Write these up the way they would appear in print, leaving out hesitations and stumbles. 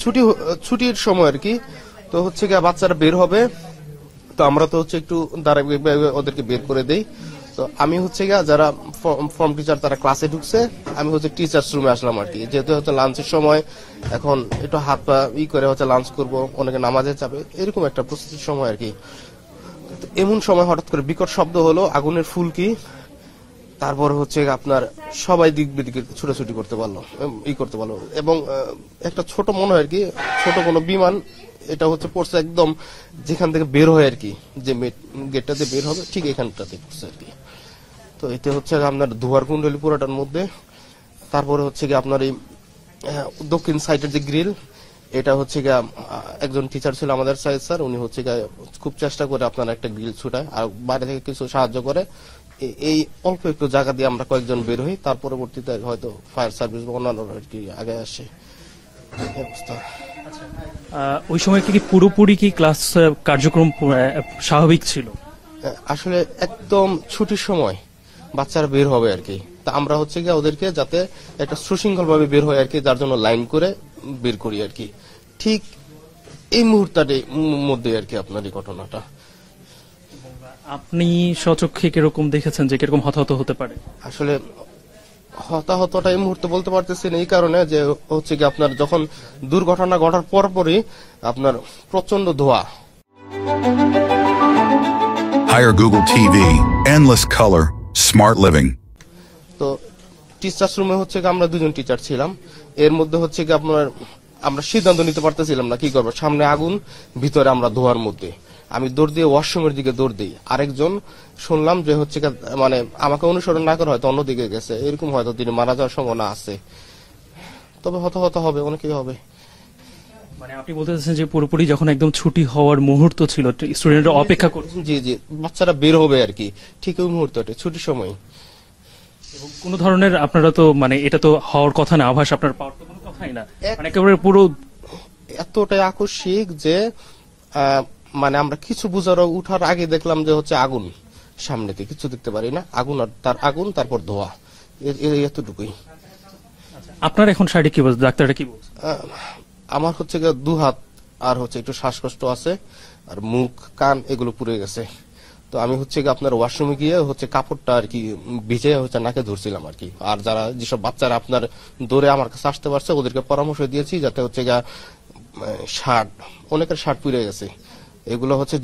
ছুটি ছুটির সময় আর কি। তো হচ্ছে গিয়ে বাচ্চারা বের হবে, তো আমরা তো হচ্ছে একটু ওদেরকে বের করে দেই। তো আমি হচ্ছে গিয়া যারা ফর্ম টিচার তারা ক্লাসে ঢুকছে, আমি হচ্ছে টিচার্স রুমে আসলাম আর কি। যেহেতু হচ্ছে লাঞ্চের সময়, এখন একটু হাত পা করে হচ্ছে লাঞ্চ করব, অনেকে নামাজে যাবে, এরকম একটা প্রস্তুতির সময় আর কি। এমন সময় হঠাৎ করে বিকট শব্দ হলো, আগুনের ফুলকি। তারপর হচ্ছে আপনার সবাই দিক বিদিকে ছুটাছুটি করতে পারলো, করতে পারলো। এবং একটা ছোট মনে হয় আর কি, ছোট কোনো বিমান এটা হচ্ছে পড়ছে একদম যেখান থেকে বের হয় আর কি, যে গেটটাতে বের হবে ঠিক এখানটাতে পড়ছে আর কি। তো এতে হচ্ছে আপনার ধোয়ার কুণ্ডলী পুরোটার মধ্যে। তারপরে হচ্ছে কি আপনার এই দক্ষিণ সাইডের যে গ্রিল, এটা হচ্ছে গিয়ে একজন টিচার ছিল আমাদের সাইড স্যার, উনি হচ্ছে গিয়ে খুব চেষ্টা করে আপনার একটা গ্রিল ছুটায় আর বাইরে থেকে কিছু সাহায্য করে। এই অল্প একটু জায়গা দিয়ে আমরা কয়েকজন বের হই, তার পরবর্তীতে হয়তো ফায়ার সার্ভিস বা অন্যান্য আর কি আগে আসে। ওই সময় কি পুরোপুরি কি ক্লাস কার্যক্রম স্বাভাবিক ছিল? আসলে একদম ছুটির সময় বাচ্চারা বের হবে আর কি। তা আমরা হচ্ছে গিয়ে ওদেরকে যাতে একটা সুশৃঙ্খল ভাবে বের হয় আর কি, যার জন্য লাইন করে বের করি আর কি। ঠিক এই মুহূর্তটার মধ্যে আর কি আপনার এই ঘটনাটা। আপনি স্বচক্ষে কিরকম দেখেছেন যে কিরকম হতাহত হতে পারে? আসলে হতাহতটা এই মুহূর্তে বলতে পারতেছি না, এই কারণে যে হচ্ছে কি আপনার যখন দুর্ঘটনা ঘটার পরপরই আপনার প্রচন্ড ধোঁয়া। Hire Google TV, endless color, smart living. তো টিচার্স রুমে হচ্ছে কি আমরা দুজন টিচার ছিলাম, এর মধ্যে হচ্ছে কি আপনার আমরা সিদ্ধান্ত নিতে পারতেছিলাম না কি করবো। সামনে আগুন, ভিতরে আমরা ধোয়ার মধ্যে। আমি দৌড় দিয়ে ওয়াশরুমের দিকে দৌড় দিই, আরেকজন শুনলাম যে হচ্ছে মানে আমাকে অনুসরণ না করে হয়তো অন্যদিকে গেছে, এরকম হয়তো তিনি মারা যাওয়ার সম্ভাবনা আছে। তবে হত হবে, অনেকেই হবে। মানে আপনি বলতে চাচ্ছেন যে পুরোপুরি যখন একদম ছুটি হওয়ার মুহূর্ত ছিল, স্টুডেন্টরা অপেক্ষা করছে, জি জি, বাচ্চারা বের হবে আর কি, ঠিক ওই মুহূর্তটা ছুটির সময়। এবং কোন ধরনের আপনারা তো মানে এটা তো হওয়ার কথা না, আভাস আপনার পাওয়ার তো কোনো কথাই না, মানে একেবারে পুরো এতটাই আকস্মিক যে মানে আমরা কিছু বুঝার উঠার আগে দেখলাম যে হচ্ছে আগুন, সামনেতে কিছু দেখতে পারি না, আগুন আর তার আগুন, তারপর ধোয়া, এতটুকুই। আপনার এখন শারীরিক কি বলছে, ডাক্তাররা কি বলছে? আমার হচ্ছে দু হাত আর হচ্ছে একটু শ্বাসকষ্ট আছে, আর মুখ কান এগুলো পুড়ে গেছে। তো আমি হচ্ছে আপনার ওয়াশরুমে গিয়ে হচ্ছে কাপড়টা আর কি ভিজে হচ্ছে নাকে ধরছিলাম আর কি। আর যারা যেসব বাচ্চারা আপনার দৌড়ে আমার কাছে আসতে পারছে ওদেরকে পরামর্শ দিয়েছি যাতে হচ্ছে শার্ট, অনেকের শার্ট পুড়ে গেছে, এগুলো হচ্ছে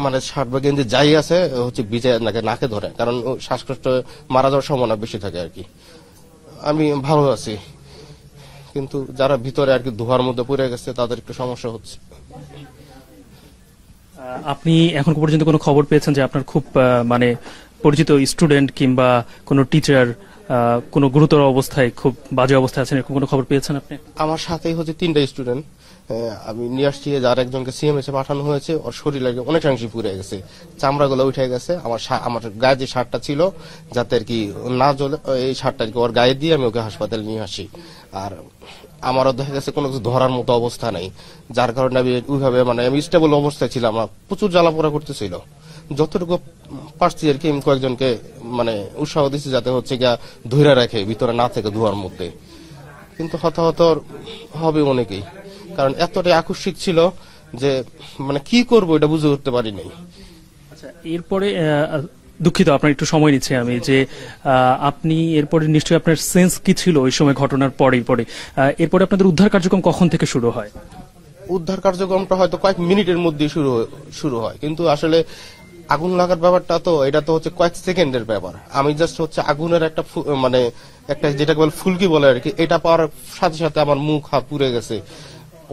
মানে শার্ট বা গেঞ্জি যাই আছে হচ্ছে ভিজে নাকে ধরে, কারণ শ্বাসকষ্ট মারা যাওয়ার সম্ভাবনা বেশি থাকে আর কি। আমি ভালো আছি, কিন্তু যারা ভিতরে আর কি ধোয়ার মধ্যে পড়ে গেছে তাদের একটু সমস্যা হচ্ছে। আপনি এখন পর্যন্ত কোনো খবর পেয়েছেন যে আপনার খুব মানে পরিচিত স্টুডেন্ট কিংবা কোনো টিচার কোনো গুরুতর অবস্থায়, খুব বাজে অবস্থায় আছেন, এরকম কোনো খবর পেয়েছেন আপনি? আমার সাথেই হচ্ছে 3টা স্টুডেন্ট আমি নিয়ে আসছি, যার একজনকে সিএমএস এ পাঠানো হয়েছে, ওর শরীর অনেকাংশে পুড়ে গেছে, চামড়াগুলো উঠে গেছে। আমার গায়ে যে শার্টটা ছিল যাতে আর কি না জ্বলে, এই শার্টটা আর কি ওর গায়ে দিয়ে আমি ওকে হাসপাতালে নিয়ে আসি। আর আমারও দেখা গেছে কোনো কিছু ধরার মতো অবস্থা নাই, যার কারণে আমি ওইভাবে মানে আমি স্টেবল অবস্থায় ছিলাম না, প্রচুর জ্বালাপোড়া করতেছিল। যতটুকু পারছি আর কি আমি কয়েকজনকে মানে উৎসাহ দিচ্ছি যাতে হচ্ছে গিয়া ধরে রাখে ভিতরে না থেকে ধোয়ার মধ্যে। কিন্তু হতাহত হবে অনেকেই, কারণ এতটাই আকস্মিক ছিল যে মানে কি করবো এটা বুঝে উঠতে পারি নাই। আচ্ছা, এরপরে দুঃখিত আপনার একটু সময় নিচ্ছি আমি, যে আপনি এরপরে নিশ্চয়ই আপনার সেন্স কি ছিল ওই সময় ঘটনার পরে এরপরে আপনাদের উদ্ধার কার্যক্রম কখন থেকে শুরু হয়? উদ্ধার কার্যক্রমটা হয়তো কয়েক মিনিটের মধ্যে শুরু হয়, কিন্তু আসলে আগুন লাগার ব্যাপারটা তো এটা তো হচ্ছে কয়েক সেকেন্ডের ব্যাপার। আমি জাস্ট হচ্ছে আগুনের একটা মানে একটা যেটা বলে ফুলকি বলে আর কি, এটা পাওয়ার সাথে সাথে আমার মুখ হাত পুড়ে গেছে।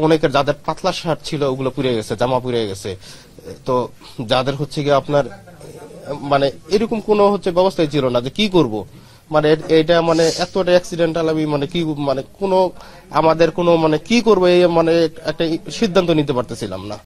অনেকের যাদের পাতলা শার্ট ছিল ওগুলো পুড়ে গেছে, জামা পুড়ে গেছে। তো যাদের হচ্ছে গিয়ে আপনার মানে এরকম কোনো হচ্ছে ব্যবস্থাই ছিল না যে কি করব, মানে এটা মানে এতটা অ্যাক্সিডেন্টাল আমি মানে কি মানে কোনো আমাদের কোনো মানে কি করবো এই মানে একটা সিদ্ধান্ত নিতে পারতেছিলাম না।